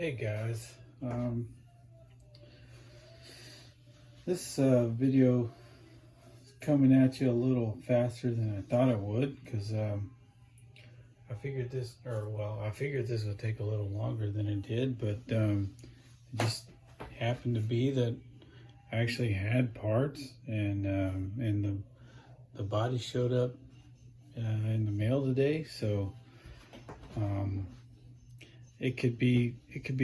Hey guys, this video is coming at you a little faster than I thought it would because I figured this would take a little longer than it did, but it just happened to be that I actually had parts and the body showed up in the mail today, so it could be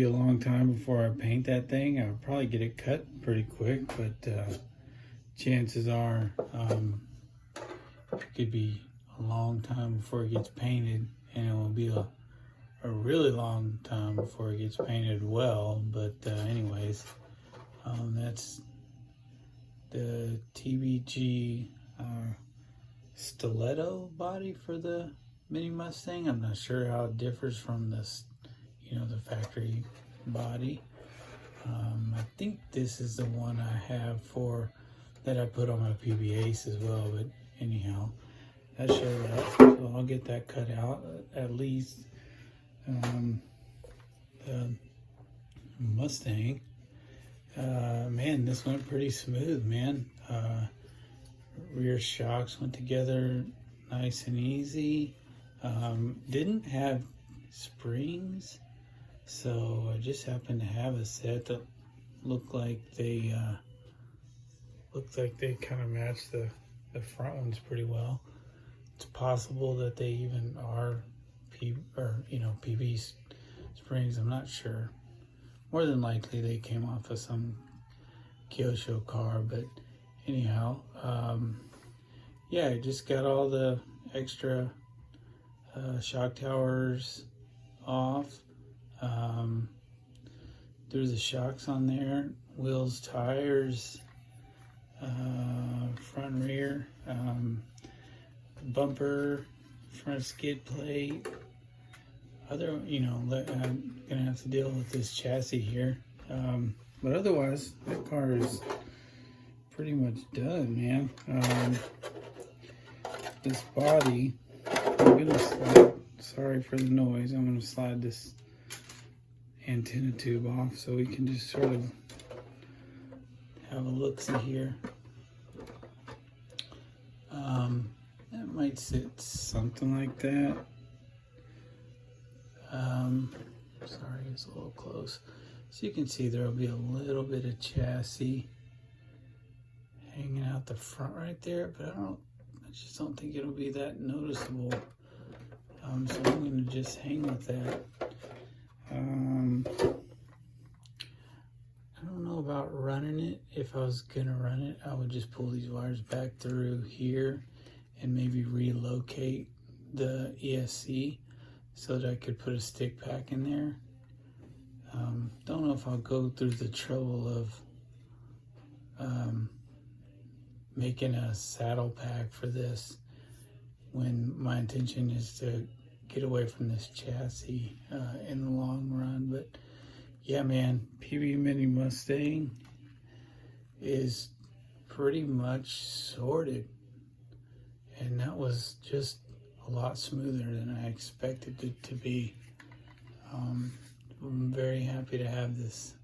a long time before I paint that thing. I'll probably get it cut pretty quick, but chances are it could be a long time before it gets painted, and it will be a really long time before it gets painted well. But anyways, that's the TBG stiletto body for the Mini Mustang. I'm not sure how it differs from this, the factory body. I think this is the one I have that I put on my PBAs as well, but anyhow, that showed up, so I'll get that cut out at least. The Mustang, man, this went pretty smooth, man. Rear shocks went together nice and easy. Didn't have springs, so I just happened to have a set that looked like they kind of matched the front ones pretty well. It's possible that they even are PB springs. I'm not sure. More than likely they came off of some Kyosho car, but anyhow, yeah, I just got all the extra shock towers off. There's the shocks on there, wheels, tires, front and rear, bumper, front skid plate. I'm gonna have to deal with this chassis here, but otherwise that car is pretty much done, man. This body, I'm gonna slide, sorry for the noise, I'm gonna slide this antenna tube off so we can just sort of have a look-see here. That might sit something like that. Sorry, it's a little close. So you can see there will be a little bit of chassis hanging out the front right there, but I just don't think it'll be that noticeable. So I'm going to just hang with that. I don't know about running it. If I was gonna run it, I would just pull these wires back through here and maybe relocate the ESC so that I could put a stick pack in there. Don't know if I'll go through the trouble of making a saddle pack for this when my intention is to get away from this chassis in the long run. But yeah, man, PB Mini Mustang is pretty much sorted, and that was just a lot smoother than I expected it to be. I'm very happy to have this.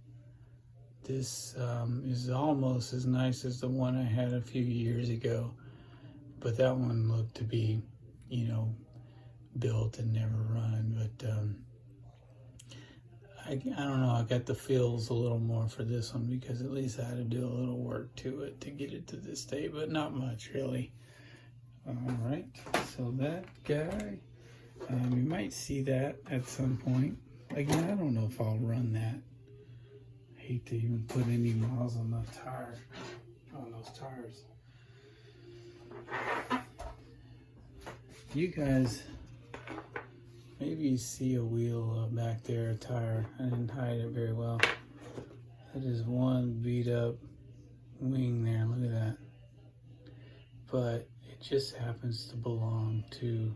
This is almost as nice as the one I had a few years ago, but that one looked to be, built and never run. But I don't know, I got the feels a little more for this one because at least I had to do a little work to it to get it to this state, but not much really. All right, so that guy, you might see that at some point. Again, I don't know if I'll run that. I hate to even put any miles on the tire, on those tires. You guys, maybe you see a wheel back there, a tire. I didn't hide it very well. That is one beat up wing there, look at that. But it just happens to belong to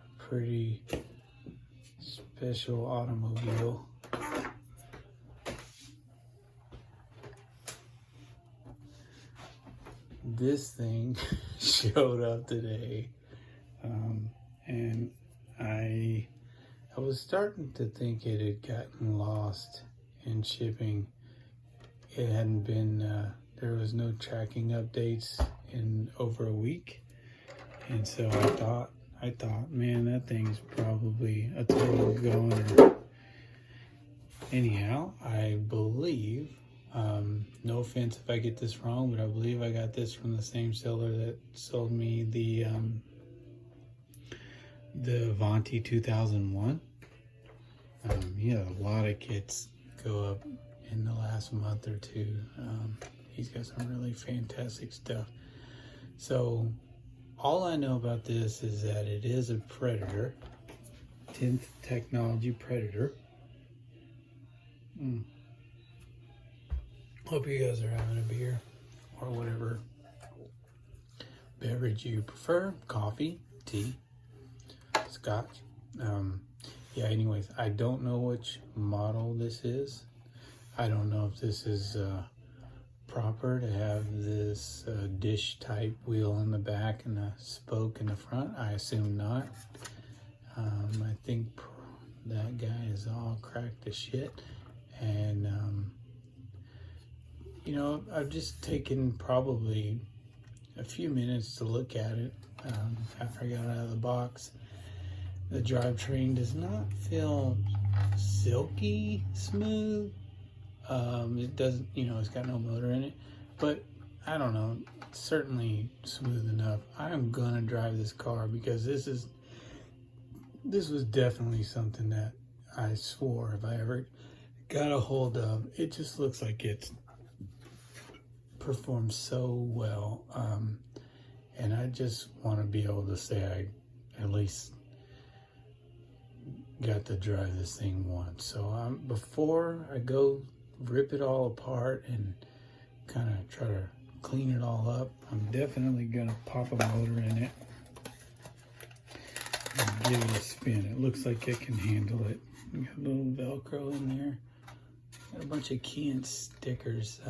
a pretty special automobile. This thing showed up today, and I was starting to think it had gotten lost in shipping. It hadn't been, there was no tracking updates in over a week. And so I thought, man, that thing's probably a total goner. Anyhow, I believe, no offense if I get this wrong, but I believe I got this from the same seller that sold me the Avanti 2001. He had a lot of kits go up in the last month or two. He's got some really fantastic stuff. So all I know about this is that it is a Predator, 10th technology Predator. Hope you guys are having a beer or whatever beverage you prefer. Coffee, tea, scotch. Yeah, anyways, I don't know which model this is. I don't know if this is proper to have this dish type wheel in the back and a spoke in the front. I assume not. I think that guy is all cracked to shit. And, you know, I've just taken probably a few minutes to look at it after I got out of the box. The drivetrain does not feel silky smooth. It doesn't, you know, it's got no motor in it, but I don't know, it's certainly smooth enough. I'm gonna drive this car because this was definitely something that I swore if I ever got a hold of. It just looks like it's performed so well, and I just want to be able to say I at least got to drive this thing once. So before I go rip it all apart and kind of try to clean it all up, I'm definitely gonna pop a motor in it and give it a spin. It looks like it can handle it. Got a little Velcro in there. Got a bunch of key stickers.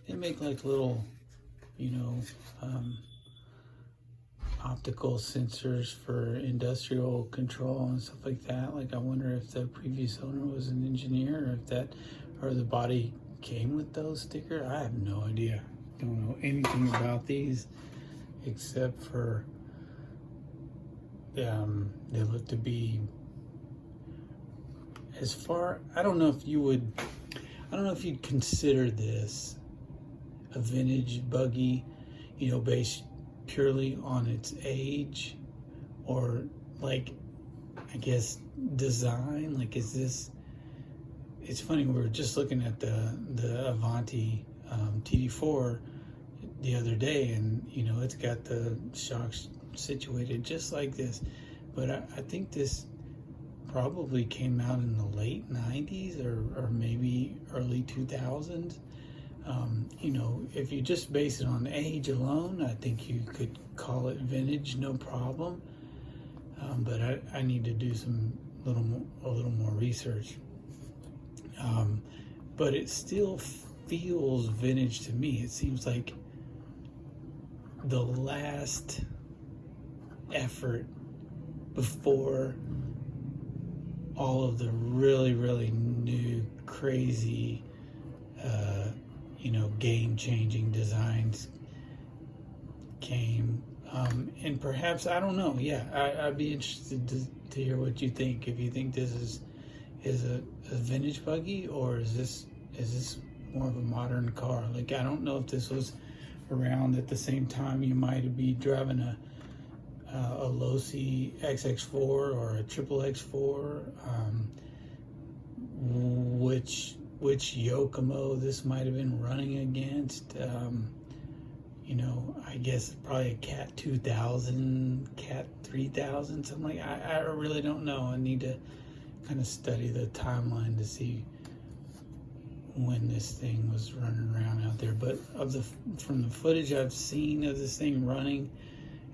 They make like little, you know, optical sensors for industrial control and stuff like that. Like, I wonder if the previous owner was an engineer, or if that, or the body came with those stickers. I have no idea. Don't know anything about these except for they look to be, as far, I don't know if you'd consider this a vintage buggy, you know, based purely on its age, or like, I guess, design. Like, is this, it's funny, we were just looking at the Avanti TD4 the other day, and you know, it's got the shocks situated just like this, but I think this probably came out in the late 90s or maybe early 2000s. You know, if you just base it on age alone, I think you could call it vintage, no problem. But I need to do a little more research. But it still feels vintage to me. It seems like the last effort before all of the really, really new, crazy, you know, game-changing designs came. And perhaps, I don't know, yeah, I'd be interested to hear what you think. If you think this is a vintage buggy, or is this more of a modern car? Like, I don't know if this was around at the same time you might be driving a Losi XX4 or a triple X4, which Yokomo this might have been running against. You know, I guess probably a Cat 2000, Cat 3000, something like that. I really don't know. I need to kind of study the timeline to see when this thing was running around out there. But from the footage I've seen of this thing running,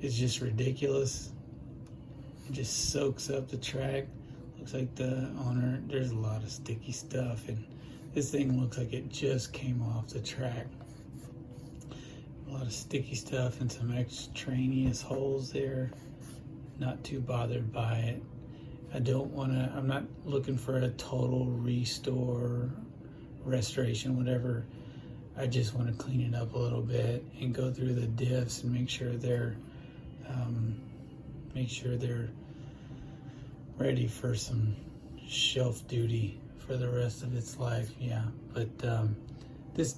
it's just ridiculous. It just soaks up the track. Looks like the owner, there's a lot of sticky stuff, and this thing looks like it just came off the track. A lot of sticky stuff and some extraneous holes there. Not too bothered by it. I'm not looking for a total restore, restoration, whatever. I just want to clean it up a little bit and go through the diffs and make sure they're ready for some shelf duty for the rest of its life. Yeah, but this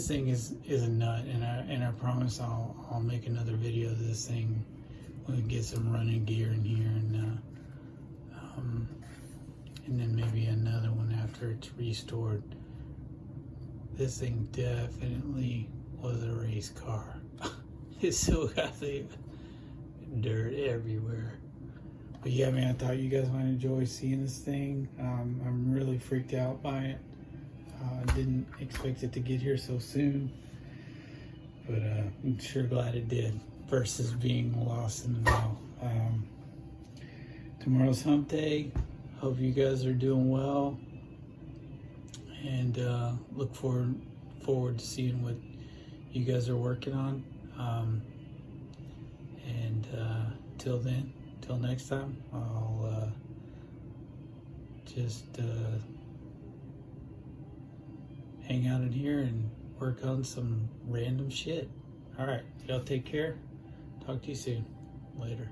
thing is a nut, and I promise I'll make another video of this thing when we get some running gear in here, and then maybe another one after it's restored. This thing definitely was a race car. It still got the dirt everywhere. But yeah, man, I thought you guys might enjoy seeing this thing. I'm really freaked out by it. Didn't expect it to get here so soon, but I'm sure glad it did, versus being lost in the mail. Tomorrow's hump day. Hope you guys are doing well, and look forward to seeing what you guys are working on. And till then, till next time, I'll just hang out in here and work on some random shit. All right, y'all take care. Talk to you soon. Later.